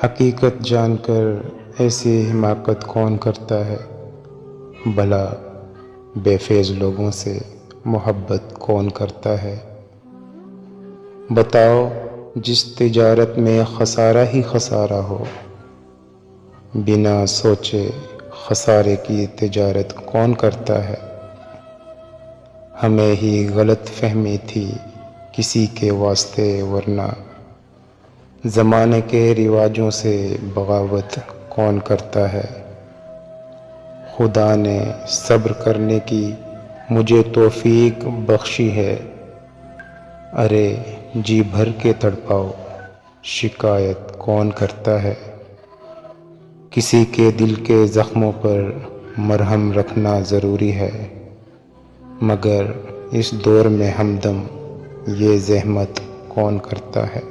حقیقت جان کر ایسی حماقت کون کرتا ہے؟ بھلا بے فیض لوگوں سے محبت کون کرتا ہے؟ بتاؤ جس تجارت میں خسارہ ہی خسارہ ہو، بنا سوچے خسارے کی تجارت کون کرتا ہے؟ ہمیں ہی غلط فہمی تھی کسی کے واسطے، ورنہ زمانے کے رواجوں سے بغاوت کون کرتا ہے؟ خدا نے صبر کرنے کی مجھے توفیق بخشی ہے، ارے جی بھر کے تڑپاؤ، شکایت کون کرتا ہے؟ کسی کے دل کے زخموں پر مرہم رکھنا ضروری ہے، مگر اس دور میں ہمدم یہ زحمت کون کرتا ہے؟